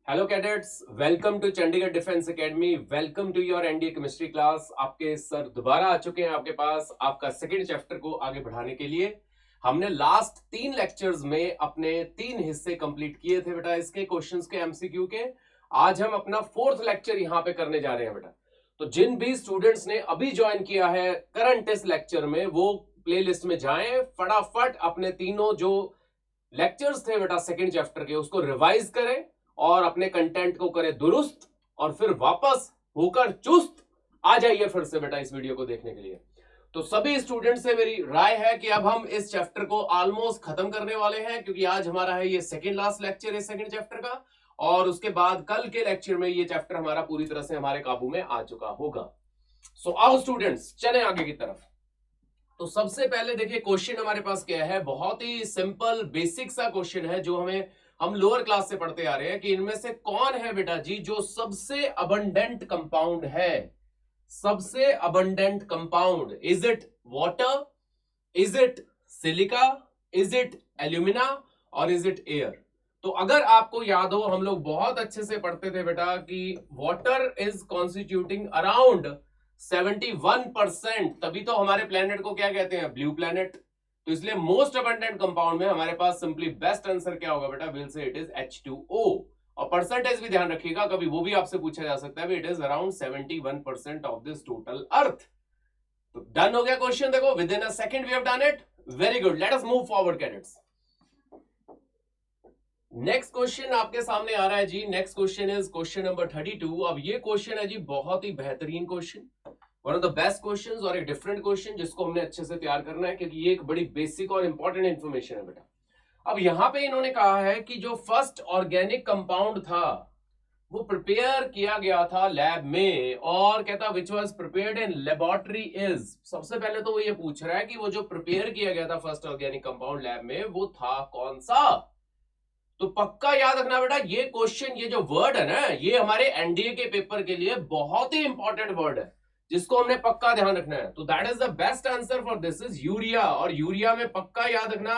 Hello cadets, welcome to Chandigarh defence academy. Welcome to your NDA chemistry class. आपके sir दोबारा आ चुके हैं आपके पास आपका सेकंड चैप्टर को आगे बढ़ाने के लिए। हमने लास्ट 3 लेक्चर्स में अपने 3 हिस्से कंप्लीट किए थे बेटा, इसके क्वेश्चंस के एमसीक्यू के। आज हम अपना 4th लेक्चर यहाँ पे करने जा रहे हैं बेटा। तो जिन भी स्टूडेंट्स ने अभी ज्वाइन किया है करंट इस लेक्चर में, वो प्ले लिस्ट में जाए, फटाफट अपने तीनों जो लेक्चर्स थे बेटा सेकेंड चैप्टर के उसको रिवाइज करें और अपने कंटेंट को करें दुरुस्त, और फिर वापस होकर चुस्त आ जाइए फिर से बेटा इस वीडियो को देखने के लिए। तो सभी स्टूडेंट से मेरी राय है कि अब हम इस चैप्टर को ऑलमोस्ट खत्म करने वाले हैं, क्योंकि आज हमारा है ये सेकंड लास्ट लेक्चर है सेकंड चैप्टर का, और उसके बाद कल के लेक्चर में ये चैप्टर हमारा पूरी तरह से हमारे काबू में आ चुका होगा। सो आओ स्टूडेंट्स, चले आगे की तरफ। तो सबसे पहले देखिए क्वेश्चन हमारे पास क्या है। बहुत ही सिंपल बेसिक सा क्वेश्चन है जो हम लोअर क्लास से पढ़ते आ रहे हैं कि इनमें से कौन है बेटा जी जो सबसे अबंडेंट कंपाउंड है। सबसे abundant compound, is it water, is it silica, is it alumina, और इज इट एयर। तो अगर आपको याद हो, हम लोग बहुत अच्छे से पढ़ते थे बेटा कि वाटर इज कॉन्स्टिट्यूटिंग अराउंड 71%, तभी तो हमारे प्लेनेट को क्या कहते हैं, ब्लू प्लेनेट। तो इसलिए मोस्ट अबंडेंट कंपाउंड में हमारे पास सिंपली बेस्ट आंसर क्या होगा बेटा, will say it is H2O। और परसेंटेज भी ध्यान रखिएगा, कभी वो भी आपसे पूछा जा सकता है, it is around 71% of this total earth. तो डन हो गया क्वेश्चन, देखो within a second we have done it. Very good, let us move forward cadets. Next question आपके सामने आ रहा है जी। Next question is question number 32। अब ये क्वेश्चन है जी बहुत ही बेहतरीन question, one of the best questions, और एक डिफरेंट क्वेश्चन जिसको हमने अच्छे से तैयार करना है, क्योंकि ये एक बड़ी बेसिक और इंपॉर्टेंट इंफॉर्मेशन है बेटा। अब यहां पे इन्होंने कहा है कि जो फर्स्ट ऑर्गेनिक कंपाउंड था वो प्रिपेयर किया गया था लैब में, और कहता which was prepared in laboratory is. सबसे पहले तो वो ये पूछ रहा है कि वो जो प्रिपेयर किया गया था फर्स्ट ऑर्गेनिक कंपाउंड लैब में वो था कौन सा। तो पक्का याद रखना बेटा, ये क्वेश्चन, ये जो वर्ड है ना, ये हमारे एनडीए के पेपर के लिए बहुत ही इंपॉर्टेंट वर्ड है जिसको हमने पक्का ध्यान रखना है। तो that is the best answer for this is urea. और यूरिया में पक्का याद रखना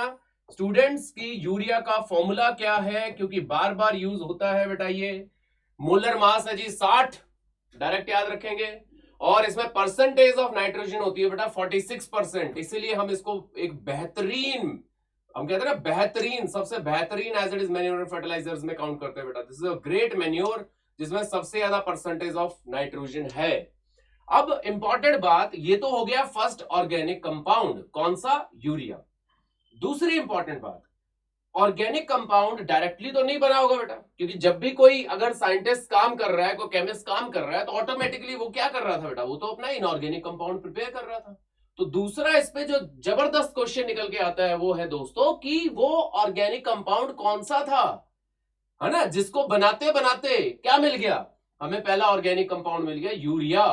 स्टूडेंट्स की यूरिया का फॉर्मूला क्या है, क्योंकि बार बार यूज होता है बेटा। ये मोलर मास है जी 60, डायरेक्ट याद रखेंगे, और इसमें परसेंटेज ऑफ नाइट्रोजन होती है बेटा 46%। इसीलिए हम इसको एक बेहतरीन, हम कहते हैं ना बेहतरीन, सबसे बेहतरीन as it is manure fertilisers में काउंट करते हैं बेटा। This is a great manure जिसमें सबसे ज्यादा परसेंटेज ऑफ नाइट्रोजन है। अब इंपॉर्टेंट बात, ये तो हो गया फर्स्ट ऑर्गेनिक कंपाउंड, कौन सा, यूरिया। दूसरी इंपॉर्टेंट बात, ऑर्गेनिक कंपाउंड डायरेक्टली तो नहीं बना होगा बेटा, क्योंकि जब भी कोई अगर साइंटिस्ट काम कर रहा है, कोई केमिस्ट काम कर रहा है, तो ऑटोमेटिकली वो क्या कर रहा था बेटा, वो तो अपना इनऑर्गेनिक कंपाउंड प्रिपेयर कर रहा था। तो दूसरा इस पे जो जबरदस्त क्वेश्चन निकल के आता है वो है दोस्तों कि वो ऑर्गेनिक कंपाउंड कौन सा था, है ना, जिसको बनाते बनाते क्या मिल गया, हमें पहला ऑर्गेनिक कंपाउंड मिल गया यूरिया।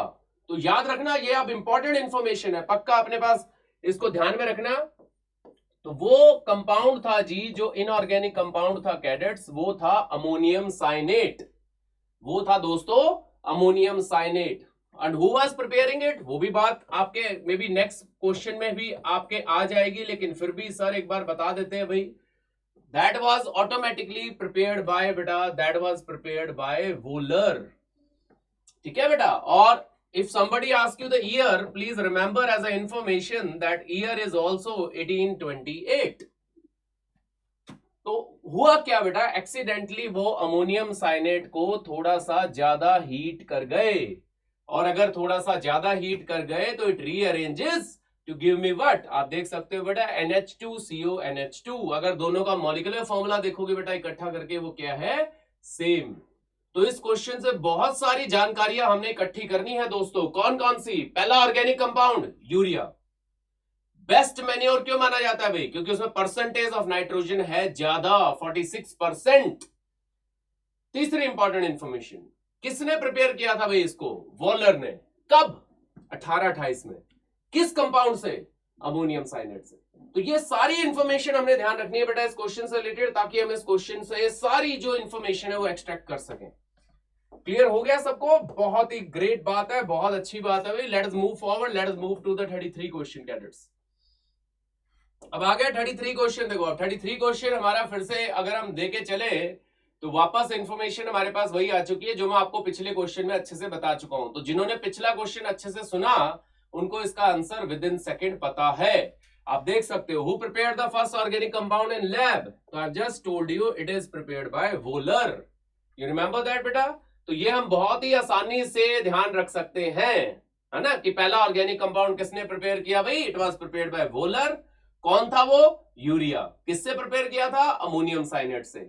तो याद रखना, ये अब इंपॉर्टेंट इंफॉर्मेशन है, पक्का अपने पास इसको ध्यान में रखना। तो वो कंपाउंड था जी जो इनऑर्गेनिक कंपाउंड था कैडेट्स, वो था अमोनियम साइनेट। वो था दोस्तों ammonium cyanate. And who was preparing it, वो भी बात आपके मे बी नेक्स्ट क्वेश्चन में भी आपके आ जाएगी, लेकिन फिर भी सर एक बार बता देते हैं भाई। That was automatically prepared by बेटा, that was prepared by Wohler. ठीक है बेटा। और if somebody asks you the year, please remember as a information that year is also 1828। तो हुआ क्या बेटा, एक्सीडेंटली वो अमोनियम साइनेट को थोड़ा सा ज्यादा हीट कर गए, और अगर थोड़ा सा ज्यादा हीट कर गए तो it rearranges to give me what, आप देख सकते हो बेटा NH2CO NH2। अगर दोनों का मॉलिक्यूलर फॉर्मूला देखोगे बेटा इकट्ठा करके, वो क्या है, सेम। तो इस क्वेश्चन से बहुत सारी जानकारियां हमने इकट्ठी करनी है दोस्तों। कौन कौन सी, पहला organic compound urea, best manure क्यों माना जाता है भाई, क्योंकि उसमें परसेंटेज ऑफ नाइट्रोजन है ज्यादा 46%। तीसरी इंपॉर्टेंट इंफॉर्मेशन, किसने प्रिपेयर किया था भाई इसको, वॉलर ने। कब, 1828 में। किस कंपाउंड से, अमोनियम साइनेट से। तो ये सारी इंफॉर्मेशन हमने ध्यान रखनी है बेटा इस क्वेश्चन से रिलेटेड, ताकि हम इस क्वेश्चन से सारी जो इंफॉर्मेशन है वो एक्सट्रैक्ट कर सकें। क्लियर हो गया सबको, बहुत ही ग्रेट बात है, बहुत अच्छी बात है भाई। Let us move forward, let us move to the 33 question cadets. अब आ गया 33 क्वेश्चन। देखो अब 33 क्वेश्चन हमारा फिर से अगर हम देके चले तो वापस इंफॉर्मेशन हमारे पास वही आ चुकी है जो मैं आपको पिछले क्वेश्चन में अच्छे से बता चुका हूं। तो जिन्होंने पिछला क्वेश्चन अच्छे से सुना उनको इसका आंसर विद इन सेकेंड पता है। आप देख सकते हो, who prepared the first organic compound in lab? तो I just told you it is prepared by Wohler. You remember that बेटा? तो ये हम बहुत ही आसानी से ध्यान रख सकते हैं, है ना, कि पहला ऑर्गेनिक कंपाउंड किसने प्रिपेयर किया भाई? It was prepared by volar. कौन था वो? यूरिया। किससे प्रिपेयर किया था? अमोनियम साइनेट से,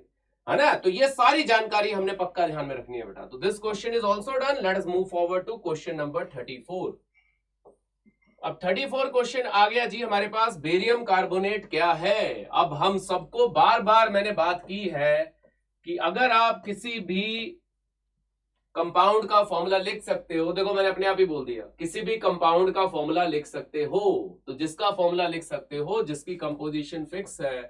है ना। तो ये सारी जानकारी हमने पक्का ध्यान में रखनी है बेटा। तो this question is also done. Let us move forward to question number 34। अब 34 क्वेश्चन आ गया जी हमारे पास, बेरियम कार्बोनेट क्या है। अब हम सबको बार बार मैंने बात की है कि अगर आप किसी भी कंपाउंड का फॉर्मूला लिख सकते हो, देखो मैंने अपने आप ही बोल दिया, किसी भी कंपाउंड का फॉर्मूला लिख सकते हो, तो जिसका फॉर्मूला लिख सकते हो, जिसकी कंपोजिशन फिक्स है,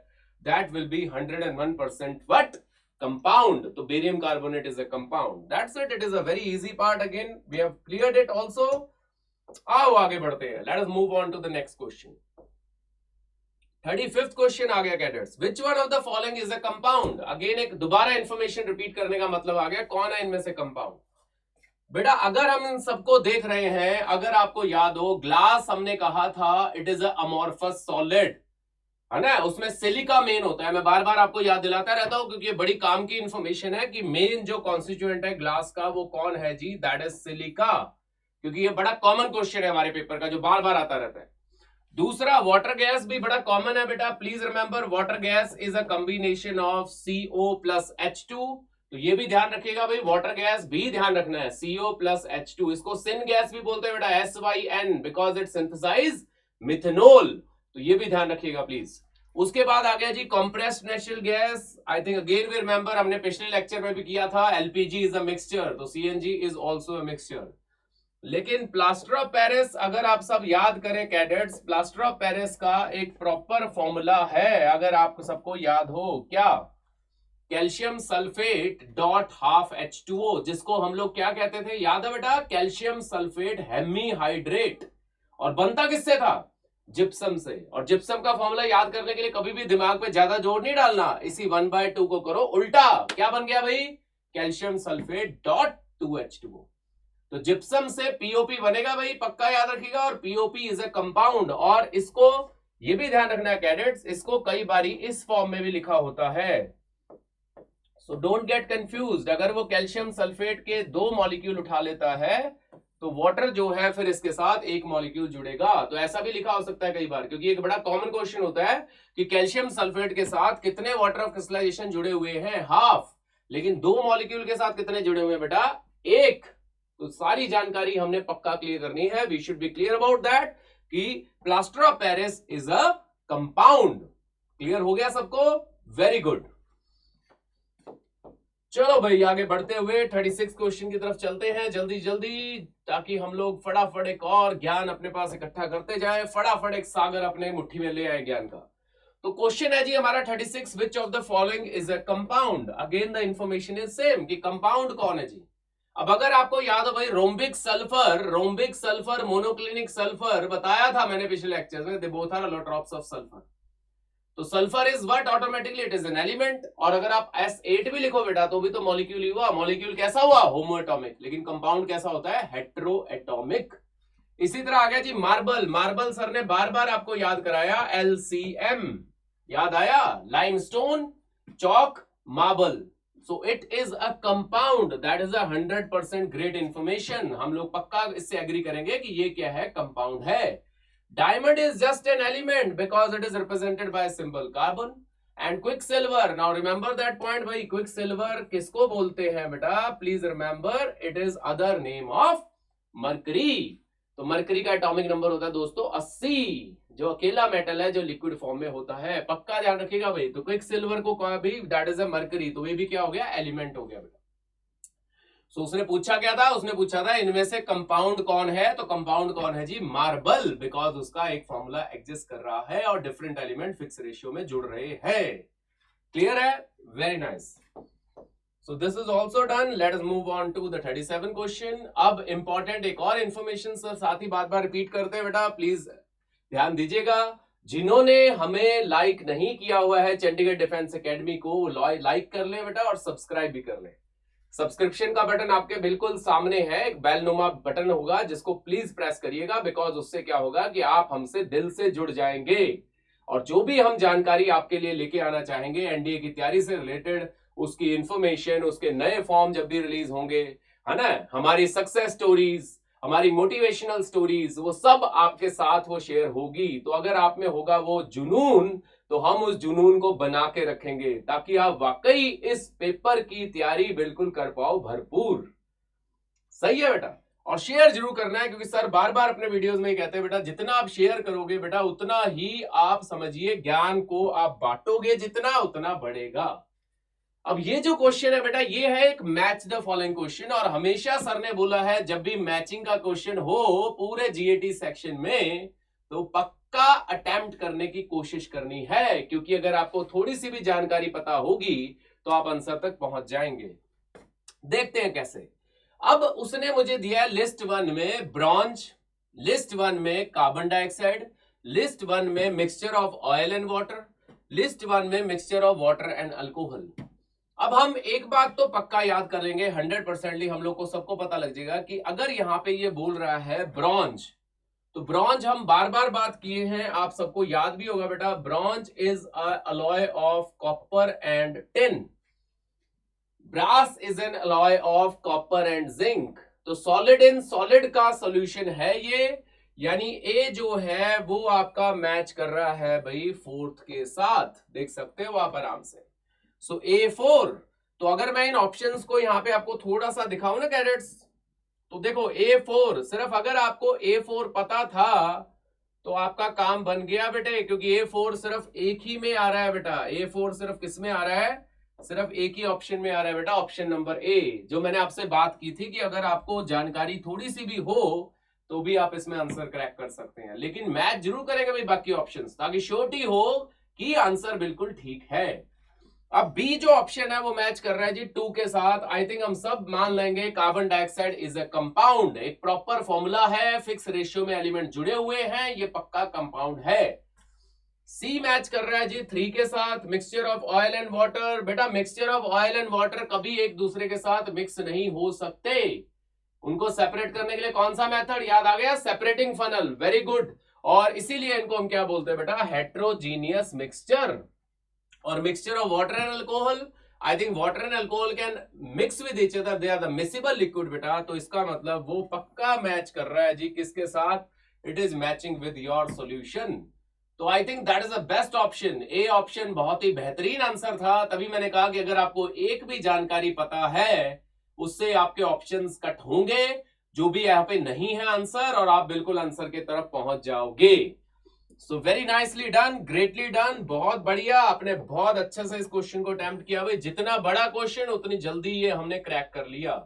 that will be 101% what? Compound. तो barium carbonate is a compound. That's it. It is a very easy part. Again we have cleared it also. आओ आगे बढ़ते हैं। Let us move on to the next question. 35th question आ गया cadets. Which one of the following is a compound? Again एक दोबारा information repeat करने का मतलब आ गया, कौन है इनमें से कंपाउंड? बेटा अगर हम इन सबको देख रहे हैं, अगर आपको याद हो, ग्लास हमने कहा था it is a amorphous solid, है ना, उसमें सिलिका मेन होता है। मैं बार बार आपको याद दिलाता रहता हूं क्योंकि ये बड़ी काम की इंफॉर्मेशन है कि मेन जो कॉन्स्टिट्यूएंट है ग्लास का वो कौन है जी? That is silica. क्योंकि ये बड़ा कॉमन क्वेश्चन है हमारे पेपर का जो बार बार आता रहता है। दूसरा, वाटर गैस भी बड़ा कॉमन है बेटा। Please remember, water gas is a combination of CO plus H2। तो ये भी ध्यान रखिएगा भाई, वाटर गैस भी ध्यान रखना है, CO प्लस H2। इसको सिन गैस भी बोलते हैं बेटा, SYN, because it synthesise methanol. तो ये भी ध्यान रखिएगा प्लीज। उसके बाद आ गया जी compressed natural gas. I think again we remember, हमने पिछले लेक्चर में भी किया था, LPG इज अ मिक्सचर, तो CNG is also a mixture. लेकिन प्लास्टर ऑफ पेरिस अगर आप सब याद करें कैडेट्स, प्लास्टर ऑफ पेरिस का एक प्रॉपर फॉर्मूला है, अगर आपको सबको याद हो, क्या? Calcium sulphate dot half H2O, जिसको हम लोग क्या कहते थे, याद है बेटा? Calcium sulphate hemihydrate. और बनता किससे था? जिप्सम से। और जिप्सम का फॉर्मूला याद करने के लिए कभी भी दिमाग पे ज्यादा जोर नहीं डालना, इसी 1/2 को करो उल्टा। क्या बन गया भाई? Calcium sulphate dot 2H2O। तो जिप्सम से POP बनेगा भाई, पक्का याद रखिएगा। और POP इज अ कंपाउंड। और इसको ये भी ध्यान रखना है कैडेट्स, इसको कई बारी इस फॉर्म में भी लिखा होता है। So don't get confused. अगर वो कैल्शियम सल्फेट के 2 मॉलिक्यूल उठा लेता है तो वाटर जो है फिर इसके साथ एक मॉलिक्यूल जुड़ेगा। तो ऐसा भी लिखा हो सकता है कई बार, क्योंकि एक बड़ा कॉमन क्वेश्चन होता है कि कैल्शियम सल्फेट के साथ कितने वाटर ऑफ क्रिस्टलाइजेशन जुड़े हुए हैं? हाफ। लेकिन 2 मॉलिक्यूल के साथ कितने जुड़े हुए हैं बेटा? 1। तो सारी जानकारी हमने पक्का क्लियर करनी है। We should be clear about that कि plaster of Paris is a compound. Clear हो गया सबको? Very good. चलो भाई आगे बढ़ते हुए 36 क्वेश्चन की तरफ चलते हैं जल्दी जल्दी, ताकि हम लोग फटाफट एक और ज्ञान अपने पास इकट्ठा करते जाए, फटाफट एक सागर अपने मुट्ठी में ले आए ज्ञान का। तो क्वेश्चन है जी हमारा 36, which of the following is a compound? Again the information is same कि कंपाउंड कौन है जी। अब अगर आपको याद हो भाई, रोम्बिक सल्फर, मोनोक्लिनिक सल्फर बताया था मैंने पिछले लेक्चर में, they both are allotropes of sulphur. तो sulphur is what? Automatically it is an element. और अगर आप S8 भी लिखो बेटा तो भी तो मॉलिक्यूल ही हुआ। मॉलिक्यूल कैसा हुआ? होमोएटॉमिक। लेकिन कंपाउंड कैसा होता है? हेटेरोएटॉमिक। इसी तरह आ गया जी मार्बल सर ने बार बार आपको याद कराया, LCM याद आया? Limestone, Chowk, marble. So it is a compound. That is 100% great information. हम लोग पक्का इससे एग्री करेंगे कि ये क्या है? कंपाउंड है। Diamond is just an element because it is represented by symbol carbon. And Quicksilver, now remember that point भाई, क्विकसिल्वर किसको बोलते हैं बेटा? Please remember, it is other name of mercury. तो मरकरी का एटॉमिक नंबर होता है दोस्तों 80, जो अकेला मेटल है जो लिक्विड फॉर्म में होता है। पक्का ध्यान रखिएगा भाई। तो क्विकसिल्वर को कहा भी दैट इज अ मरकरी, तो ये भी क्या हो गया? एलिमेंट हो गया बेटा। सो उसने पूछा क्या था? उसने पूछा था इनमें से कंपाउंड कौन है। तो कंपाउंड कौन है जी? मार्बल, बिकॉज उसका एक फॉर्मूला एग्जिस्ट कर रहा है और डिफरेंट एलिमेंट फिक्स रेशियो में जुड़ रहे हैं। क्लियर है? Very nice. So this is also done. Let us move on to the 37 question. अब इंपॉर्टेंट एक और इंफॉर्मेशन सर साथ ही बार बार रिपीट करते हैं बेटा, प्लीज ध्यान दीजिएगा। जिन्होंने हमें लाइक नहीं किया हुआ है चंडीगढ़ डिफेंस एकेडमी को, लाइक कर ले बेटा और सब्सक्राइब भी कर ले। सब्सक्रिप्शन का बटन आपके बिल्कुल सामने है, एक बेल नुमा बटन होगा जिसको प्लीज प्रेस करिएगा, बिकॉज उससे क्या होगा कि आप हमसे दिल से जुड़ जाएंगे और जो भी हम जानकारी आपके लिए लेके आना चाहेंगे एनडीए की तैयारी से रिलेटेड, उसकी इंफॉर्मेशन, उसके नए फॉर्म जब भी रिलीज होंगे, है ना, हमारी सक्सेस स्टोरीज, हमारी मोटिवेशनल स्टोरीज, वो सब आपके साथ वो शेयर होगी। तो अगर आप में होगा वो जुनून, तो हम उस जुनून को बना के रखेंगे ताकि आप वाकई इस पेपर की तैयारी बिल्कुल कर पाओ भरपूर। सही है बेटा? और शेयर जरूर करना है, क्योंकि सर बार बार अपने वीडियोस में कहते हैं बेटा जितना आप शेयर करोगे बेटा उतना ही आप समझिए ज्ञान को आप बांटोगे, जितना उतना बढ़ेगा। अब ये जो क्वेश्चन है बेटा ये है एक मैच द फॉलोइंग क्वेश्चन, और हमेशा सर ने बोला है जब भी मैचिंग का क्वेश्चन हो पूरे जीएटी सेक्शन में तो पक्का अटेम्प्ट करने की कोशिश करनी है, क्योंकि अगर आपको थोड़ी सी भी जानकारी पता होगी तो आप आंसर तक पहुंच जाएंगे। देखते हैं कैसे। अब उसने मुझे दिया है लिस्ट 1 में ब्रॉन्ज, लिस्ट 1 में कार्बन डाइऑक्साइड, लिस्ट 1 में mixture of oil and water, list 1 में mixture of water and alcohol. अब हम एक बात तो पक्का याद कर लेंगे, 100% हम लोग को सबको पता लग जाएगा कि अगर यहां पे ये बोल रहा है ब्रॉन्ज, तो ब्रॉन्ज हम बार बार बात किए हैं, आप सबको याद भी होगा बेटा, bronze is alloy of copper and tin, brass is an alloy of copper and zinc. तो सॉलिड इन सॉलिड का सॉल्यूशन है ये, यानी ए जो है वो आपका मैच कर रहा है भाई 4th के साथ, देख सकते हो आप आराम से। सो A4, तो अगर मैं इन ऑप्शंस को यहां पे आपको थोड़ा सा दिखाऊं ना कैडेट्स, तो देखो A4, सिर्फ अगर आपको A4 पता था तो आपका काम बन गया बेटे, क्योंकि A4 सिर्फ एक ही में आ रहा है बेटा, A4 सिर्फ किस में आ रहा है, सिर्फ एक ही ऑप्शन में आ रहा है बेटा, ऑप्शन नंबर ए, जो मैंने आपसे बात की थी कि अगर आपको जानकारी थोड़ी सी भी हो तो भी आप इसमें आंसर क्रैक कर सकते हैं, लेकिन मैच जरूर करेंगे भाई बाकी ऑप्शंस, ताकि श्योरिटी हो कि आंसर बिल्कुल ठीक है। अब बी जो ऑप्शन है वो मैच कर रहा है जी 2 के साथ। आई थिंक हम सब मान लेंगे carbon dioxide is a compound, एक प्रॉपर फॉर्मूला है, फिक्स रेशियो में एलिमेंट जुड़े हुए हैं, ये पक्का कंपाउंड है। सी मैच कर रहा है जी 3 के साथ, mixture of oil and water. बेटा mixture of oil and water कभी एक दूसरे के साथ मिक्स नहीं हो सकते, उनको सेपरेट करने के लिए कौन सा मेथड याद आ गया, सेपरेटिंग फनल, वेरी गुड। और इसीलिए इनको हम क्या बोलते हैं बेटा, हेट्रोजीनियस मिक्सचर। और mixture of water and alcohol, I think water and alcohol can mix with each other, they are the miscible liquid बेटा, तो इसका मतलब वो पक्का मैच कर रहा है जी किसके साथ, it is matching with your solution. तो I think that is the best option, A option बहुत ही बेहतरीन आंसर था। तभी मैंने कहा कि अगर आपको एक भी जानकारी पता है उससे आपके ऑप्शंस कट होंगे, जो भी यहाँ पे नहीं है आंसर, और आप बिल्कुल आंसर की तरफ पहुंच जाओगे। So very nicely done, greatly done, बहुत बढ़िया, आपने बहुत अच्छे से इस क्वेश्चन को अटेम्प्ट किया भाई। जितना बड़ा क्वेश्चन उतनी जल्दी ये हमने क्रैक कर लिया।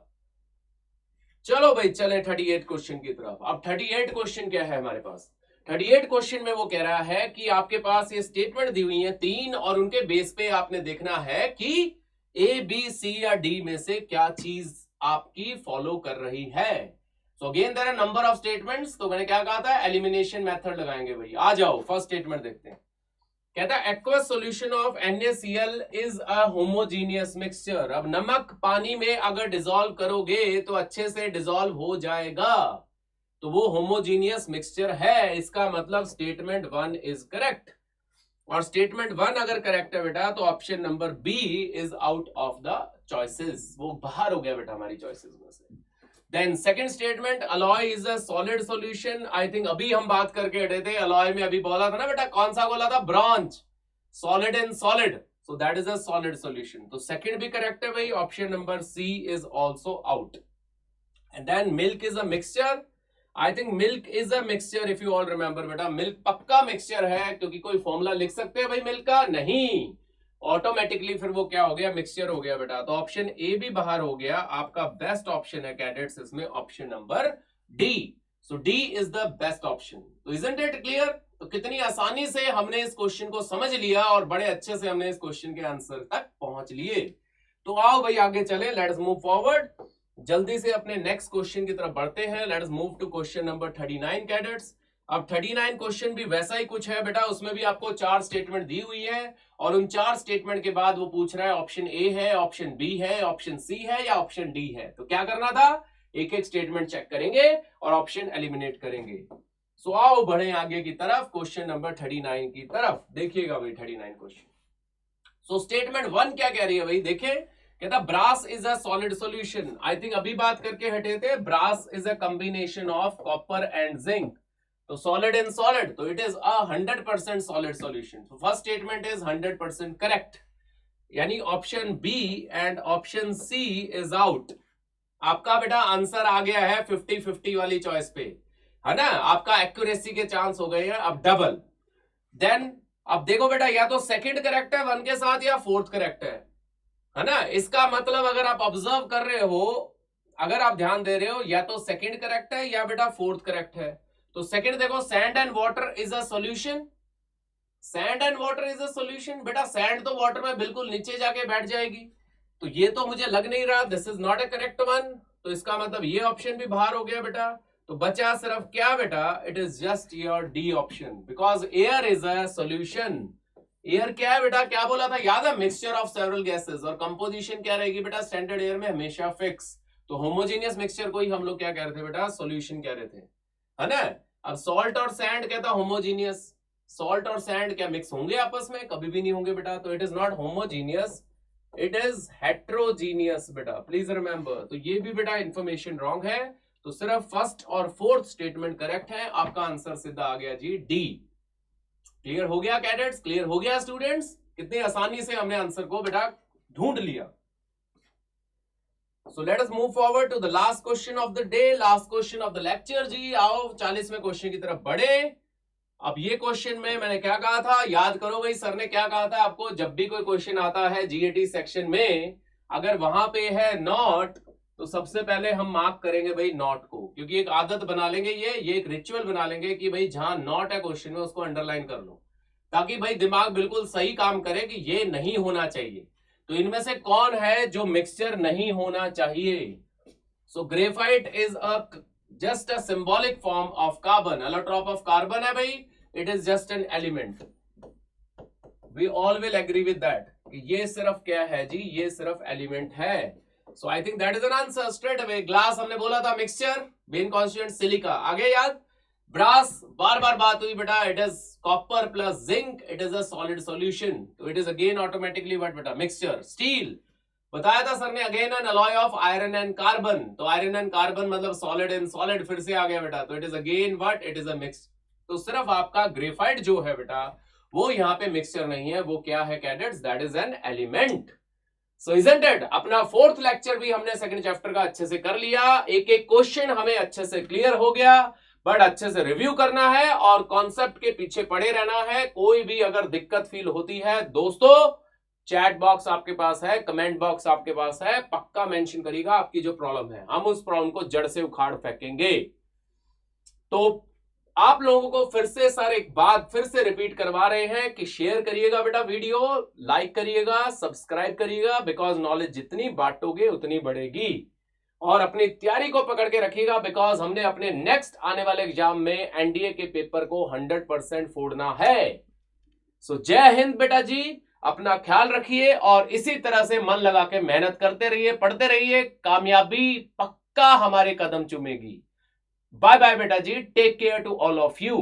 चलो भाई चले 38 क्वेश्चन की तरफ। अब 38 क्वेश्चन क्या है हमारे पास, 38 क्वेश्चन में वो कह रहा है कि आपके पास ये स्टेटमेंट दी हुई है 3, और उनके बेस पे आपने देखना है कि ए बी सी या डी में से क्या चीज आपकी फॉलो कर रही है। So again there are number of statements, तो मैंने क्या कहा था, एलिमिनेशन मेथड लगाएंगे भाई। आ जाओ फर्स्ट स्टेटमेंट देखते हैं। कहता है aqueous solution of NaCl is a homogeneous mixture. अब नमक पानी में अगर डिसॉल्व करोगे तो अच्छे से डिसॉल्व हो जाएगा, तो वो होमोजीनियस मिक्सचर है, इसका मतलब स्टेटमेंट 1 इज करेक्ट। और स्टेटमेंट 1 अगर करेक्ट है बेटा तो option number B is out of the choices, वो बाहर हो गया बेटा हमारी चॉइसेस में से। Then second statement, alloy is a solid solution. I think अभी हम बात करके हटे थे, अलॉय में अभी बोला था ना बेटा, कौन सा बोला था, bronze, solid and solid, so that is a solid solution. तो सेकंड भी करेक्ट है भाई, option number C is also out. And then milk is a mixture. I think milk is a mixture, if you all remember बेटा, milk पक्का mixture है, क्योंकि कोई formula लिख सकते हैं भाई मिल्क का, नहीं, ऑटोमेटिकली फिर वो क्या हो गया, मिक्सचर हो गया बेटा। तो ऑप्शन ए भी बाहर हो गया, आपका बेस्ट ऑप्शन है कैडेट्स इसमें option number D. So D is the best option. तो इजंट इट क्लियर? तो कितनी आसानी से हमने इस क्वेश्चन को समझ लिया और बड़े अच्छे से हमने इस क्वेश्चन के आंसर तक पहुंच लिए। तो आओ भाई आगे चले, लेट्स मूव फॉरवर्ड, जल्दी से अपने नेक्स्ट क्वेश्चन की तरफ बढ़ते हैं। Let's move to question number 39 cadets. अब 39 क्वेश्चन भी वैसा ही कुछ है बेटा, उसमें भी आपको 4 स्टेटमेंट दी हुई है और उन 4 स्टेटमेंट के बाद वो पूछ रहा है ऑप्शन ए है, ऑप्शन बी है, ऑप्शन सी है या ऑप्शन डी है। तो क्या करना था, एक एक स्टेटमेंट चेक करेंगे और ऑप्शन एलिमिनेट करेंगे। सो आओ बढ़े आगे की तरफ, क्वेश्चन नंबर 39 की तरफ। देखिएगा भाई 39 क्वेश्चन। सो स्टेटमेंट 1 क्या कह रही है भाई, देखे, कहता brass is a solid solution. I think अभी बात करके हटे थे, brass is a combination of copper and zinc. तो सॉलिड एंड सॉलिड, तो it is a 100% solid solution. तो फर्स्ट स्टेटमेंट इज 100% करेक्ट, यानी option B and option C is out. आपका बेटा आंसर आ गया है 50-50 वाली चॉइस पे, है ना। आपका एक्यूरेसी के चांस हो गए हैं अब डबल। देन अब देखो बेटा, या तो सेकंड करेक्ट है 1 के साथ या फोर्थ करेक्ट है ना। इसका मतलब अगर आप ऑब्जर्व कर रहे हो, अगर आप ध्यान दे रहे हो, या तो सेकंड करेक्ट है या बेटा फोर्थ करेक्ट है। तो सेकंड देखो, sand and water is a solution. Sand and water is a solution. बेटा सैंड तो वाटर में बिल्कुल नीचे जाके बैठ जाएगी, तो ये तो मुझे लग नहीं रहा, this is not a correct one. तो इसका मतलब ये ऑप्शन भी बाहर हो गया बेटा। तो बचा सिर्फ क्या बेटा, it is just your D option, because air is a solution. Air क्या है बेटा, क्या बोला था याद है, मिक्सचर ऑफ सेवरल गैसेस। और कंपोजिशन क्या रहेगी बेटा, स्टैंडर्ड एयर में हमेशा फिक्स। तो होमोजेनियस मिक्सचर को ही हम लोग क्या कह रहे थे बेटा, सॉल्यूशन कह रहे थे, है ना। अब सॉल्ट और सैंड कहता होमोजीनियस। सॉल्ट और सैंड क्या मिक्स होंगे आपस में, कभी भी नहीं होंगे बेटा। तो it is not homogeneous, it is heterogeneous बेटा, प्लीज रिमेंबर। तो ये भी बेटा इंफॉर्मेशन रॉन्ग है। तो सिर्फ फर्स्ट और फोर्थ स्टेटमेंट करेक्ट है। आपका आंसर सीधा आ गया जी डी। क्लियर हो गया कैडेट्स, क्लियर हो गया स्टूडेंट्स। कितनी आसानी से हमने आंसर को बेटा ढूंढ लिया। So let us move forward to the last question of the day, last question of the lecture जी। आओ 40वें क्वेश्चन की तरफ बढ़े। अब ये क्वेश्चन में मैंने क्या कहा था, याद करो भाई, सर ने क्या कहा था आपको, जब भी कोई क्वेश्चन आता है जीएटी सेक्शन में, अगर वहां पे है नॉट, तो सबसे पहले हम मार्क करेंगे भाई नॉट को, क्योंकि एक आदत बना लेंगे, ये एक रिचुअल बना लेंगे कि भाई जहां नॉट है क्वेश्चन में उसको अंडरलाइन कर लो, ताकि भाई दिमाग बिल्कुल सही काम करे कि ये नहीं होना चाहिए। तो इनमें से कौन है जो मिक्सचर नहीं होना चाहिए। So graphite is a just a symbolic form of carbon, allotrope of carbon है भाई, it is just an element. We all will agree with that कि ये सिर्फ क्या है जी, ये सिर्फ एलिमेंट है। So I think that is an answer straight away. Glass हमने बोला था मिक्सचर, मेन कॉन्स्टिट्यूएंट सिलिका, आगे याद। ब्रास बार बार बात हुई बेटा, it is copper plus zinc, it is a solid solution, तो it is again automatically what बेटा, मिक्सचर। स्टील बताया था सर ने, again an alloy of iron and carbon, तो आयरन एंड कार्बन मतलब सॉलिड एंड सॉलिड, फिर से आ गया बेटा, तो it is again what, it is a mix. तो सिर्फ आपका ग्रेफाइट जो है बेटा वो यहाँ पे मिक्सचर नहीं है, वो क्या है cadets, that is an element. So isn't it, अपना फोर्थ लेक्चर भी हमने सेकंड चैप्टर का अच्छे से कर लिया, एक एक क्वेश्चन हमें अच्छे से क्लियर हो गया, बट अच्छे से रिव्यू करना है और कॉन्सेप्ट के पीछे पड़े रहना है। कोई भी अगर दिक्कत फील होती है दोस्तों, चैट बॉक्स आपके पास है, कमेंट बॉक्स आपके पास है, पक्का मेंशन करिएगा आपकी जो प्रॉब्लम है, हम उस प्रॉब्लम को जड़ से उखाड़ फेंकेंगे। तो आप लोगों को फिर से सर एक बात फिर से रिपीट करवा रहे हैं कि शेयर करिएगा बेटा वीडियो, लाइक करिएगा, सब्सक्राइब करिएगा, बिकॉज नॉलेज जितनी बांटोगे उतनी बढ़ेगी। और अपनी तैयारी को पकड़ के रखिएगा, बिकॉज हमने अपने नेक्स्ट आने वाले एग्जाम में एनडीए के पेपर को 100% फोड़ना है। सो जय हिंद बेटा जी, अपना ख्याल रखिए और इसी तरह से मन लगा के मेहनत करते रहिए, पढ़ते रहिए, कामयाबी पक्का हमारे कदम चूमेगी। बाय बाय बेटा जी, take care to all of you.